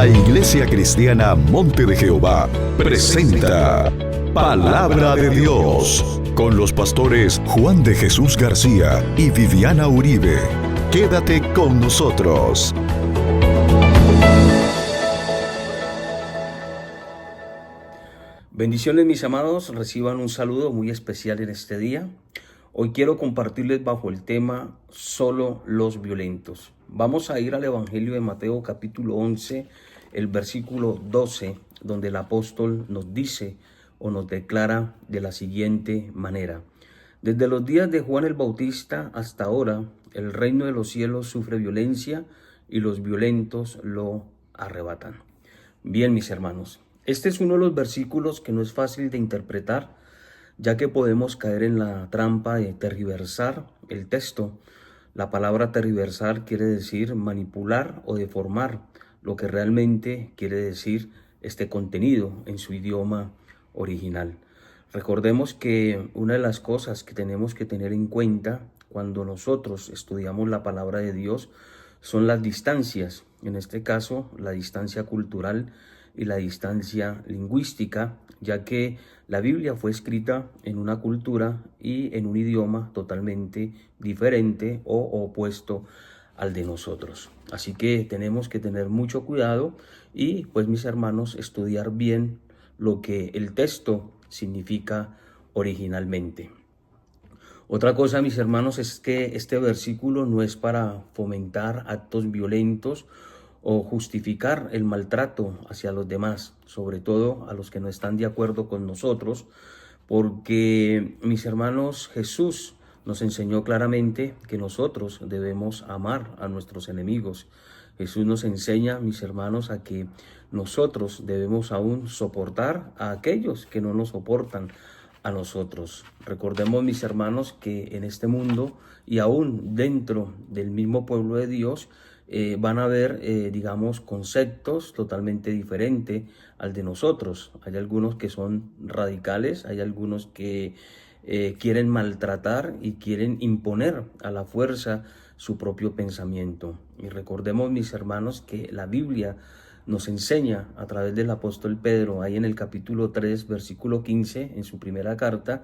La Iglesia Cristiana Monte de Jehová presenta Palabra de Dios con los pastores Juan de Jesús García y Viviana Uribe. Quédate con nosotros. Bendiciones, mis amados, reciban un saludo muy especial en este día. Hoy quiero compartirles bajo el tema Solo los violentos. Vamos a ir al Evangelio de Mateo capítulo 11, el versículo 12, donde el apóstol nos dice o nos declara de la siguiente manera: desde los días de Juan el Bautista hasta ahora, el reino de los cielos sufre violencia y los violentos lo arrebatan. Bien, mis hermanos, este es uno de los versículos que no es fácil de interpretar, ya que podemos caer en la trampa de tergiversar el texto. La palabra tergiversar quiere decir manipular o deformar lo que realmente quiere decir este contenido en su idioma original. Recordemos que una de las cosas que tenemos que tener en cuenta cuando nosotros estudiamos la palabra de Dios son las distancias, en este caso la distancia cultural y la distancia lingüística, ya que la Biblia fue escrita en una cultura y en un idioma totalmente diferente o opuesto al de nosotros. Así que tenemos que tener mucho cuidado y, pues, mis hermanos, estudiar bien lo que el texto significa originalmente. Otra cosa, mis hermanos, es que este versículo no es para fomentar actos violentos o justificar el maltrato hacia los demás, sobre todo a los que no están de acuerdo con nosotros, porque, mis hermanos, Jesús nos enseñó claramente que nosotros debemos amar a nuestros enemigos. Jesús nos enseña, mis hermanos, a que nosotros debemos aún soportar a aquellos que no nos soportan a nosotros. Recordemos, mis hermanos, que en este mundo y aún dentro del mismo pueblo de Dios van a haber, conceptos totalmente diferentes al de nosotros. Hay algunos que son radicales, hay algunos que quieren maltratar y quieren imponer a la fuerza su propio pensamiento. Y recordemos, mis hermanos, que la Biblia nos enseña a través del apóstol Pedro, ahí en el capítulo 3, versículo 15, en su primera carta,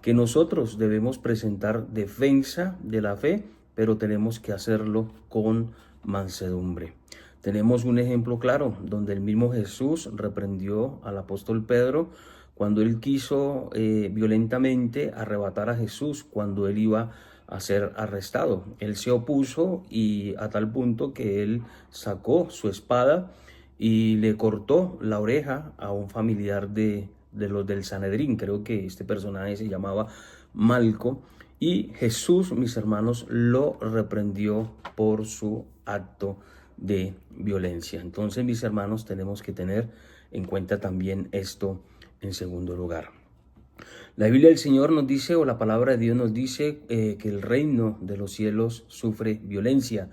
que nosotros debemos presentar defensa de la fe, pero tenemos que hacerlo con mansedumbre. Tenemos un ejemplo claro donde el mismo Jesús reprendió al apóstol Pedro cuando él quiso violentamente arrebatar a Jesús cuando él iba a ser arrestado. Él se opuso y a tal punto que él sacó su espada y le cortó la oreja a un familiar de los del Sanedrín. Creo que este personaje se llamaba Malco. Y Jesús, mis hermanos, lo reprendió por su acto de violencia. Entonces, mis hermanos, tenemos que tener en cuenta también esto en segundo lugar. La Biblia del Señor nos dice, o la palabra de Dios nos dice, que el reino de los cielos sufre violencia.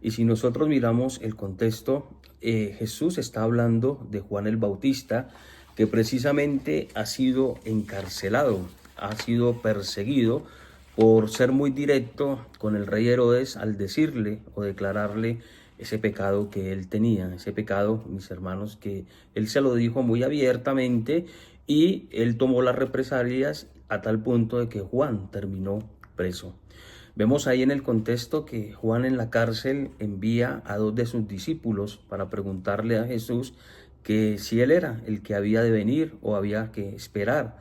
Y si nosotros miramos el contexto, Jesús está hablando de Juan el Bautista, que precisamente ha sido encarcelado, ha sido perseguido por ser muy directo con el rey Herodes al decirle o declararle ese pecado que él tenía, ese pecado, mis hermanos, que él se lo dijo muy abiertamente y él tomó las represalias a tal punto de que Juan terminó preso. Vemos ahí en el contexto que Juan en la cárcel envía a 2 de sus discípulos para preguntarle a Jesús que si él era el que había de venir o había que esperar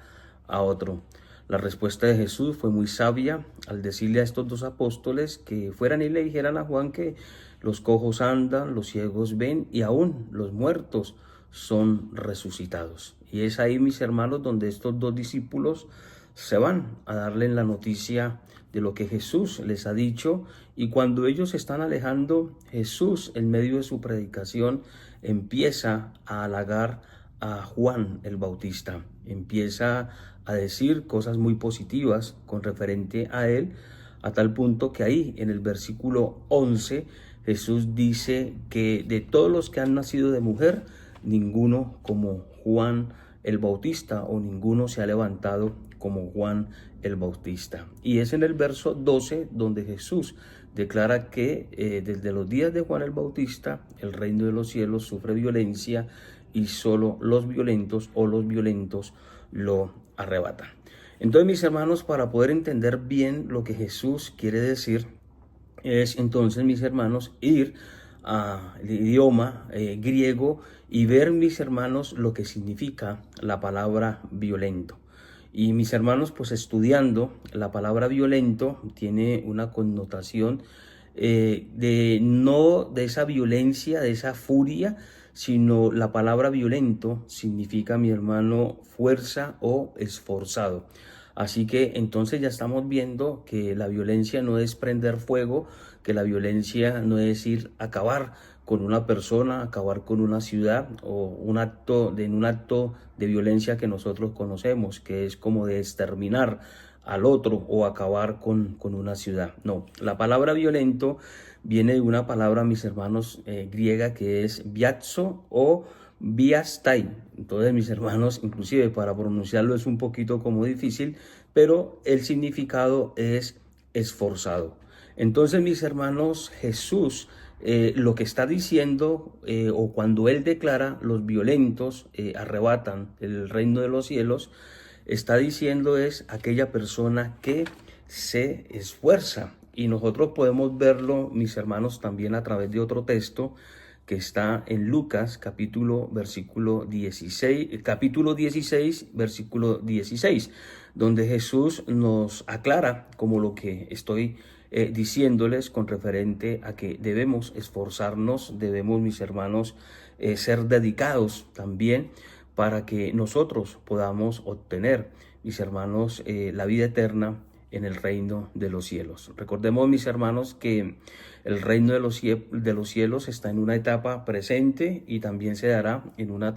a otro. La respuesta de Jesús fue muy sabia al decirle a estos 2 apóstoles que fueran y le dijeran a Juan que los cojos andan, los ciegos ven y aún los muertos son resucitados. Y es ahí, mis hermanos, donde estos 2 discípulos se van a darle la noticia de lo que Jesús les ha dicho, y cuando ellos se están alejando, Jesús, en medio de su predicación, empieza a halagar a Juan el Bautista, empieza a decir cosas muy positivas con referente a él, a tal punto que ahí en el versículo 11 Jesús dice que de todos los que han nacido de mujer, ninguno como Juan el Bautista, o ninguno se ha levantado como Juan el Bautista. Y es en el verso 12 donde Jesús declara que desde los días de Juan el Bautista, el reino de los cielos sufre violencia y solo los violentos o los violentos lo arrebatan. Entonces, mis hermanos, para poder entender bien lo que Jesús quiere decir, es entonces, mis hermanos, ir al idioma griego y ver, mis hermanos, lo que significa la palabra violento. Y mis hermanos, pues estudiando la palabra violento tiene una connotación no de esa violencia, de esa furia, sino la palabra violento significa, mi hermano, fuerza o esforzado. Así que entonces ya estamos viendo que la violencia no es prender fuego, que la violencia no es ir a acabar con una persona, acabar con una ciudad o en un acto de violencia que nosotros conocemos, que es como de exterminar al otro o acabar con una ciudad. No, la palabra violento viene de una palabra, mis hermanos, griega, que es biazo o biastai. Entonces, mis hermanos, inclusive para pronunciarlo es un poquito como difícil, pero el significado es esforzado. Entonces, mis hermanos, Jesús lo que está diciendo, o cuando él declara los violentos arrebatan el reino de los cielos, está diciendo es aquella persona que se esfuerza. Y nosotros podemos verlo, mis hermanos, también a través de otro texto que está en Lucas capítulo 16, versículo 16, donde Jesús nos aclara como lo que estoy diciéndoles con referente a que debemos esforzarnos, debemos, mis hermanos, ser dedicados también para que nosotros podamos obtener, mis hermanos, la vida eterna en el reino de los cielos. Recordemos, mis hermanos, que el reino de los cielos está en una etapa presente y también se dará en una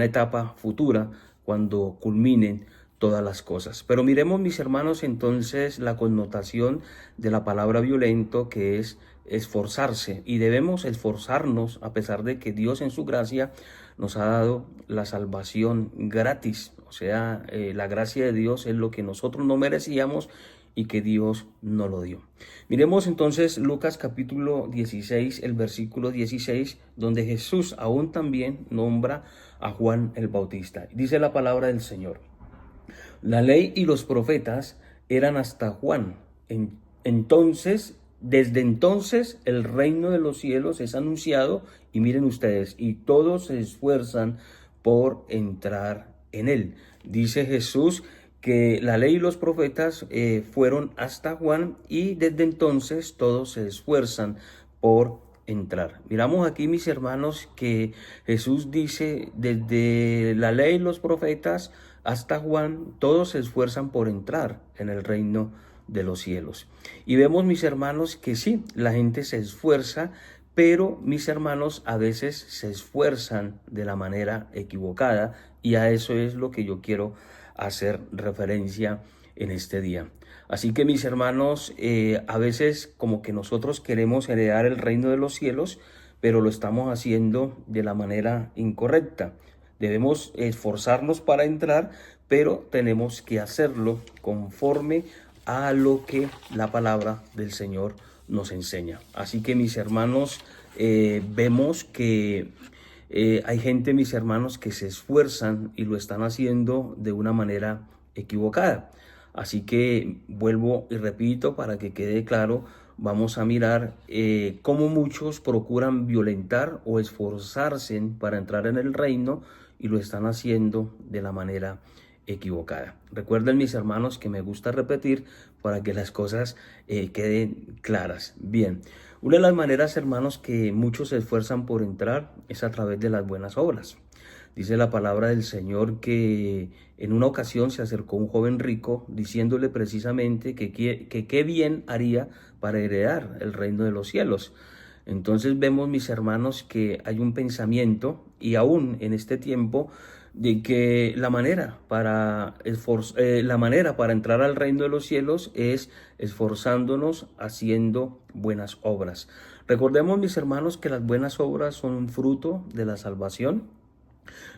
etapa futura cuando culminen todas las cosas. Pero miremos, mis hermanos, entonces la connotación de la palabra violento, que es esforzarse, y debemos esforzarnos a pesar de que Dios en su gracia nos ha dado la salvación gratis. O sea, la gracia de Dios es lo que nosotros no merecíamos y que Dios no lo dio. Miremos entonces Lucas capítulo 16, el versículo 16, donde Jesús aún también nombra a Juan el Bautista. Dice la palabra del Señor: la ley y los profetas eran hasta Juan. Desde entonces el reino de los cielos es anunciado, y miren ustedes, y todos se esfuerzan por entrar en él. Dice Jesús que la ley y los profetas fueron hasta Juan, y desde entonces todos se esfuerzan por entrar. Miramos aquí, mis hermanos, que Jesús dice desde la ley y los profetas hasta Juan, todos se esfuerzan por entrar en el reino de los cielos. Y vemos, mis hermanos, que sí, la gente se esfuerza, pero, mis hermanos, a veces se esfuerzan de la manera equivocada, y a eso es lo que yo quiero hacer referencia en este día. Así que, mis hermanos, a veces como que nosotros queremos heredar el reino de los cielos, pero lo estamos haciendo de la manera incorrecta. Debemos esforzarnos para entrar, pero tenemos que hacerlo conforme a lo que la palabra del Señor nos enseña. Así que, mis hermanos, vemos que hay gente, mis hermanos, que se esfuerzan y lo están haciendo de una manera equivocada. Así que vuelvo y repito para que quede claro, vamos a mirar cómo muchos procuran violentar o esforzarse para entrar en el reino y lo están haciendo de la manera equivocada. Recuerden, mis hermanos, que me gusta repetir para que las cosas queden claras. Bien, una de las maneras, hermanos, que muchos se esfuerzan por entrar es a través de las buenas obras. Dice la palabra del Señor que en una ocasión se acercó un joven rico diciéndole precisamente que qué bien haría para heredar el reino de los cielos. Entonces vemos, mis hermanos, que hay un pensamiento, y aún en este tiempo, de que la manera para entrar al reino de los cielos es esforzándonos haciendo buenas obras. Recordemos, mis hermanos, que las buenas obras son un fruto de la salvación.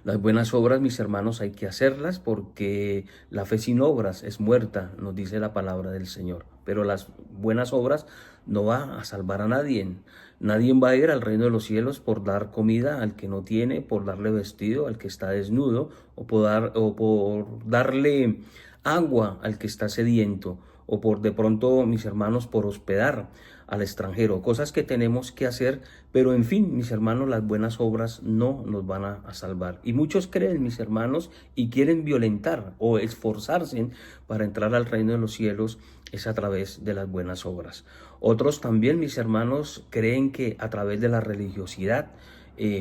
Las buenas obras, mis hermanos, hay que hacerlas porque la fe sin obras es muerta, nos dice la palabra del Señor. Pero las buenas obras no van a salvar a nadie. Nadie va a ir al reino de los cielos por dar comida al que no tiene, por darle vestido al que está desnudo, o por darle agua al que está sediento, o por de pronto, mis hermanos, por hospedar al extranjero, cosas que tenemos que hacer, pero en fin, mis hermanos, las buenas obras no nos van a salvar. Y muchos creen, mis hermanos, y quieren violentar o esforzarse para entrar al reino de los cielos es a través de las buenas obras. Otros también, mis hermanos, creen que a través de la religiosidad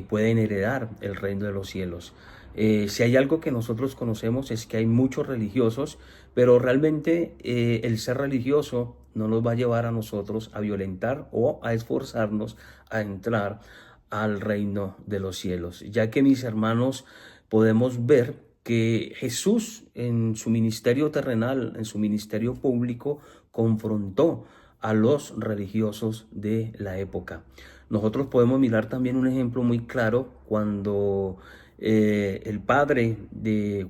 pueden heredar el reino de los cielos. Si hay algo que nosotros conocemos es que hay muchos religiosos, pero realmente el ser religioso no nos va a llevar a nosotros a violentar o a esforzarnos a entrar al reino de los cielos, ya que, mis hermanos, podemos ver que Jesús en su ministerio terrenal, en su ministerio público, confrontó a los religiosos de la época. Nosotros podemos mirar también un ejemplo muy claro cuando el padre,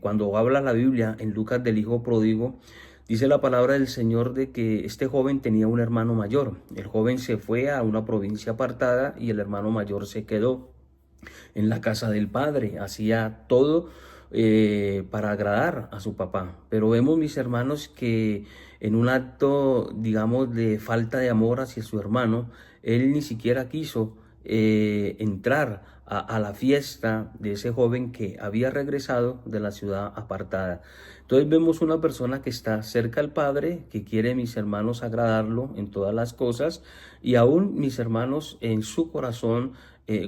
cuando habla la Biblia en Lucas del hijo pródigo, dice la palabra del Señor de que este joven tenía un hermano mayor. El joven se fue a una provincia apartada y el hermano mayor se quedó en la casa del padre. Hacía todo para agradar a su papá. Pero vemos, mis hermanos, que en un acto, digamos, de falta de amor hacia su hermano, él ni siquiera quiso entrar a la fiesta de ese joven que había regresado de la ciudad apartada. Entonces vemos una persona que está cerca al Padre, que quiere, mis hermanos, agradarlo en todas las cosas, y aún, mis hermanos, en su corazón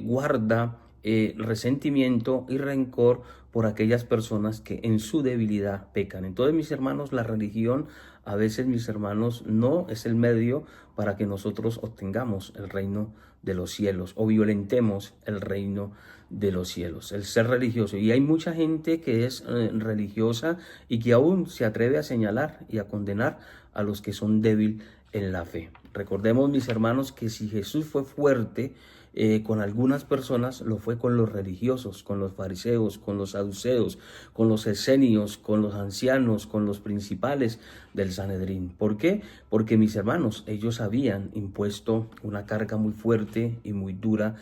guarda resentimiento y rencor por aquellas personas que en su debilidad pecan. Entonces, mis hermanos, la religión a veces, mis hermanos, no es el medio para que nosotros obtengamos el reino de los cielos o violentemos el reino de los cielos, el ser religioso. Y hay mucha gente que es religiosa y que aún se atreve a señalar y a condenar a los que son débiles en la fe. Recordemos, mis hermanos, que si Jesús fue fuerte con algunas personas, lo fue con los religiosos, con los fariseos, con los saduceos, con los esenios, con los ancianos, con los principales del Sanedrín. ¿Por qué? Porque, mis hermanos, ellos habían impuesto una carga muy fuerte y muy dura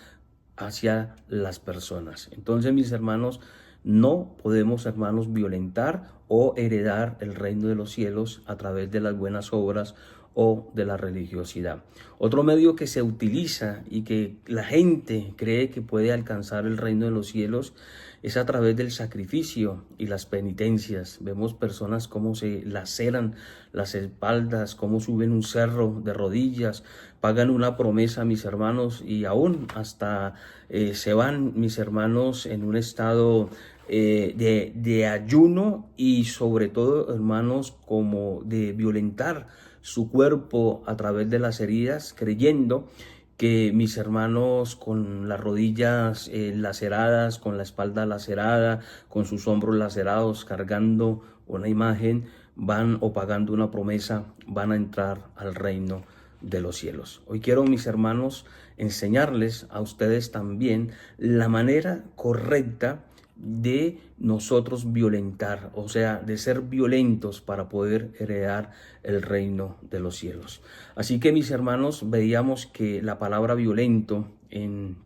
hacia las personas. Entonces, mis hermanos, no podemos, hermanos, violentar o heredar el reino de los cielos a través de las buenas obras o de la religiosidad. Otro medio que se utiliza y que la gente cree que puede alcanzar el reino de los cielos es a través del sacrificio y las penitencias. Vemos personas cómo se laceran las espaldas, cómo suben un cerro de rodillas, pagan una promesa, mis hermanos, y aún hasta se van, mis hermanos, en un estado de ayuno y sobre todo, hermanos, como de violentar su cuerpo a través de las heridas, creyendo que, mis hermanos, con las rodillas laceradas, con la espalda lacerada, con sus hombros lacerados, cargando una imagen, van o pagando una promesa, van a entrar al reino de los cielos. Hoy quiero, mis hermanos, enseñarles a ustedes también la manera correcta de nosotros violentar, o sea, de ser violentos para poder heredar el reino de los cielos. Así que, mis hermanos, veíamos que la palabra violento en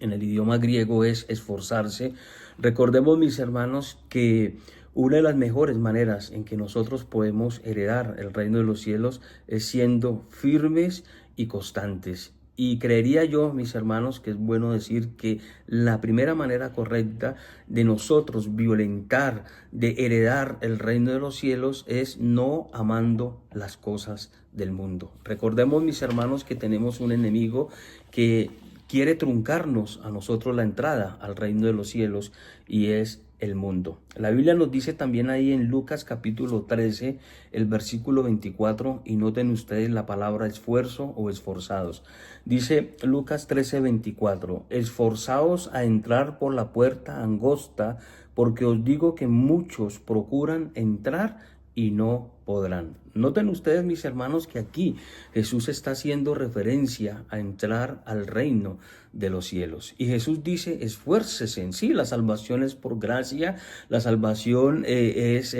el idioma griego es esforzarse. Recordemos, mis hermanos, que una de las mejores maneras en que nosotros podemos heredar el reino de los cielos es siendo firmes y constantes. Y creería yo, mis hermanos, que es bueno decir que la primera manera correcta de nosotros violentar, de heredar el reino de los cielos es no amando las cosas del mundo. Recordemos, mis hermanos, que tenemos un enemigo que quiere truncarnos a nosotros la entrada al reino de los cielos y es el mundo. La Biblia nos dice también ahí en Lucas capítulo 13, el versículo 24, y noten ustedes la palabra esfuerzo o esforzados. Dice Lucas 13, 24, esforzaos a entrar por la puerta angosta, porque os digo que muchos procuran entrar y no podrán. Noten ustedes, mis hermanos, que aquí Jesús está haciendo referencia a entrar al reino de los cielos. Y Jesús dice, esfuércese en sí, la salvación es por gracia, la salvación es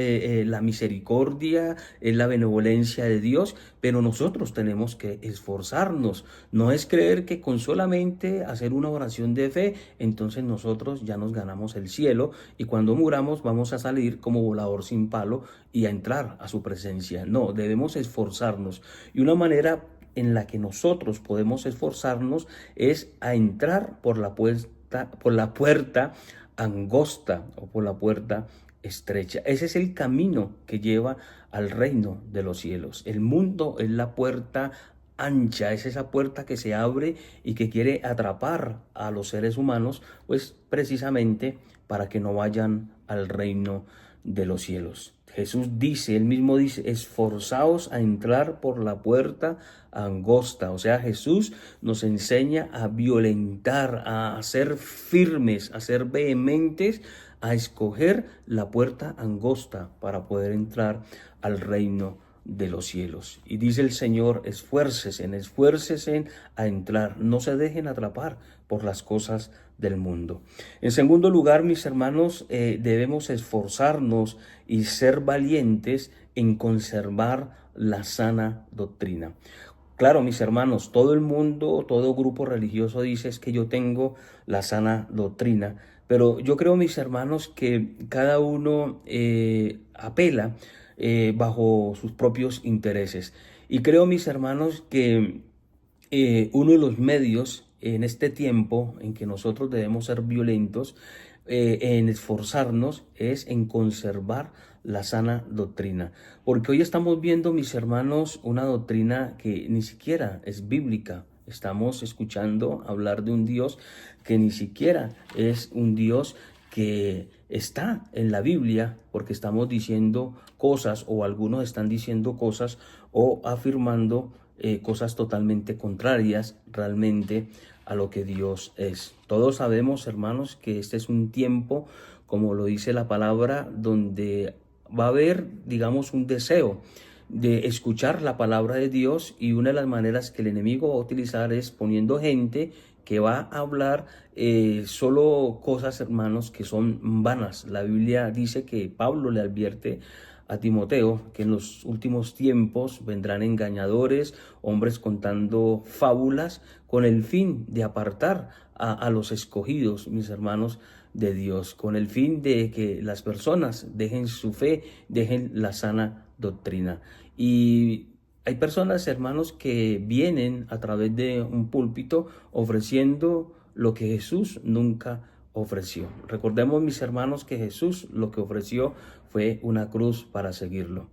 la misericordia, es la benevolencia de Dios, pero nosotros tenemos que esforzarnos. No es creer que con solamente hacer una oración de fe, entonces nosotros ya nos ganamos el cielo y cuando muramos vamos a salir como volador sin palo y a entrar a su presencia. No, debemos esforzarnos. Y una manera en la que nosotros podemos esforzarnos es a entrar por la puerta angosta o por la puerta estrecha. Ese es el camino que lleva al reino de los cielos. El mundo es la puerta ancha, es esa puerta que se abre y que quiere atrapar a los seres humanos, pues precisamente para que no vayan al reino de los cielos. Jesús dice, él mismo dice, esforzaos a entrar por la puerta angosta. O sea, Jesús nos enseña a violentar, a ser firmes, a ser vehementes, a escoger la puerta angosta para poder entrar al reino de los cielos. Y dice el Señor, esfuércese a entrar, no se dejen atrapar por las cosas del mundo. En segundo lugar, mis hermanos, debemos esforzarnos y ser valientes en conservar la sana doctrina. Claro, mis hermanos, todo el mundo, todo grupo religioso dice es que yo tengo la sana doctrina, pero yo creo, mis hermanos, que cada uno apela bajo sus propios intereses. Y creo, mis hermanos, que uno de los medios en este tiempo en que nosotros debemos ser violentos, en esforzarnos, es en conservar la sana doctrina. Porque hoy estamos viendo, mis hermanos, una doctrina que ni siquiera es bíblica. Estamos escuchando hablar de un Dios que ni siquiera es un Dios que está en la Biblia, porque estamos diciendo cosas, o algunos están diciendo cosas o afirmando cosas totalmente contrarias realmente a lo que Dios es. Todos sabemos, hermanos, que este es un tiempo, como lo dice la palabra, donde va a haber, digamos, un deseo de escuchar la palabra de Dios, y una de las maneras que el enemigo va a utilizar es poniendo gente que va a hablar solo cosas, hermanos, que son vanas. La Biblia dice que Pablo le advierte a Timoteo que en los últimos tiempos vendrán engañadores, hombres contando fábulas, con el fin de apartar a los escogidos, mis hermanos, de Dios, con el fin de que las personas dejen su fe, dejen la sana doctrina. Y hay personas, hermanos, que vienen a través de un púlpito ofreciendo lo que Jesús nunca ofreció. Recordemos, mis hermanos, que Jesús lo que ofreció fue una cruz para seguirlo.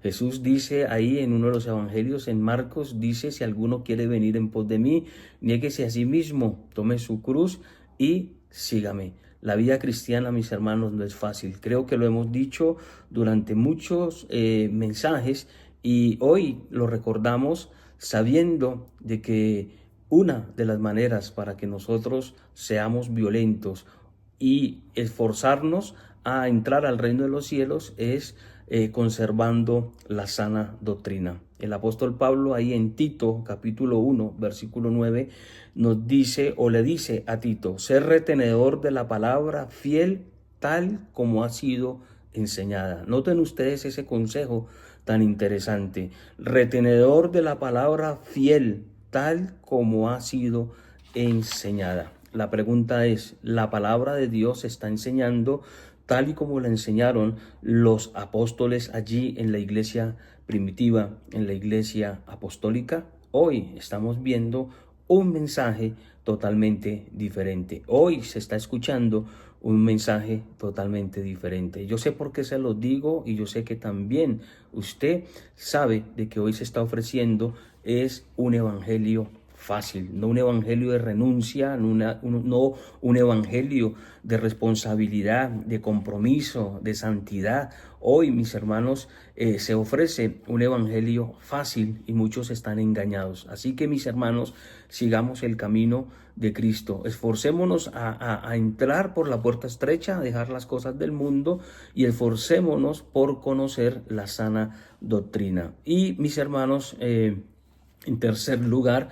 Jesús dice ahí en uno de los evangelios, en Marcos, dice, si alguno quiere venir en pos de mí, niéguese a sí mismo, tome su cruz y sígame. La vida cristiana, mis hermanos, no es fácil. Creo que lo hemos dicho durante muchos mensajes, y hoy lo recordamos sabiendo de que una de las maneras para que nosotros seamos violentos y esforzarnos a entrar al reino de los cielos es conservando la sana doctrina. El apóstol Pablo ahí en Tito capítulo 1 versículo 9 nos dice, o le dice a Tito, ser retenedor de la palabra, fiel tal como ha sido enseñada. Noten ustedes ese consejo tan interesante, retenedor de la palabra, fiel tal como ha sido enseñada. La pregunta es, ¿la palabra de Dios está enseñando tal y como la enseñaron los apóstoles allí en la iglesia primitiva, en la iglesia apostólica? Hoy estamos viendo un mensaje totalmente diferente. Hoy se está escuchando un mensaje totalmente diferente. Yo sé por qué se lo digo, y yo sé que también usted sabe de que hoy se está ofreciendo es un evangelio fácil, no un evangelio de renuncia, no un evangelio de responsabilidad, de compromiso, de santidad. Hoy, mis hermanos, se ofrece un evangelio fácil y muchos están engañados. Así que, mis hermanos, sigamos el camino de Cristo. Esforcémonos a entrar por la puerta estrecha, a dejar las cosas del mundo y esforcémonos por conocer la sana doctrina. Y, mis hermanos, en tercer lugar,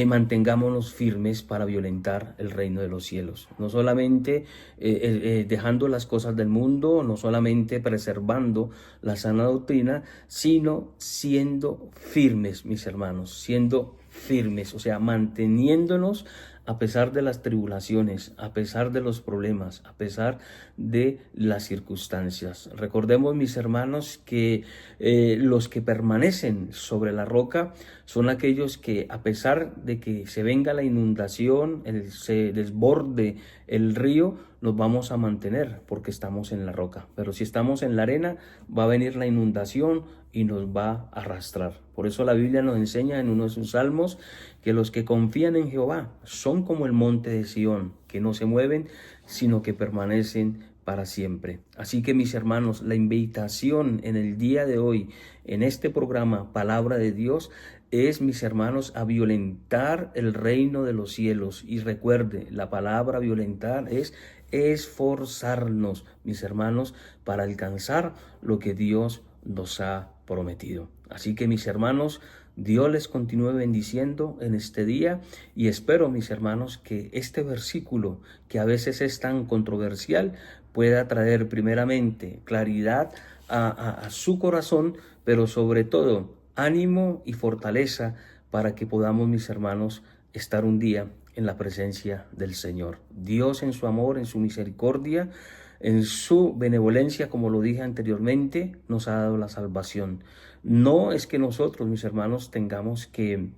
mantengámonos firmes para violentar el reino de los cielos. No solamente dejando las cosas del mundo, no solamente preservando la sana doctrina, sino siendo firmes, mis hermanos, siendo firmes, o sea, manteniéndonos a pesar de las tribulaciones, a pesar de los problemas, a pesar de las circunstancias. Recordemos, mis hermanos, que los que permanecen sobre la roca son aquellos que, a pesar de que se venga la inundación, se desborde el río, nos vamos a mantener porque estamos en la roca. Pero si estamos en la arena, va a venir la inundación y nos va a arrastrar. Por eso la Biblia nos enseña en uno de sus salmos que los que confían en Jehová son como el monte de Sión, que no se mueven, sino que permanecen para siempre. Así que, mis hermanos, la invitación en el día de hoy, en este programa Palabra de Dios, es, mis hermanos, a violentar el reino de los cielos. Y recuerde, la palabra violentar es esforzarnos, mis hermanos, para alcanzar lo que Dios nos ha prometido. Así que, mis hermanos, Dios les continúe bendiciendo en este día y espero, mis hermanos, que este versículo, que a veces es tan controversial, pueda traer primeramente claridad a su corazón, pero sobre todo ánimo y fortaleza para que podamos, mis hermanos, estar un día en la presencia del Señor. Dios, en su amor, en su misericordia, en su benevolencia, como lo dije anteriormente, nos ha dado la salvación. No es que nosotros, mis hermanos, tengamos que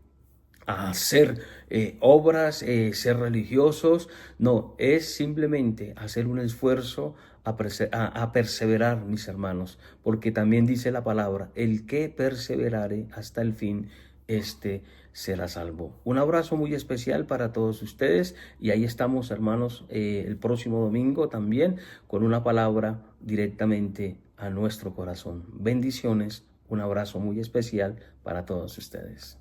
hacer obras, ser religiosos. No, es simplemente hacer un esfuerzo a perseverar, mis hermanos, porque también dice la palabra, el que perseverare hasta el fin, este será salvo. Un abrazo muy especial para todos ustedes y ahí estamos, hermanos, el próximo domingo también con una palabra directamente a nuestro corazón. Bendiciones, un abrazo muy especial para todos ustedes.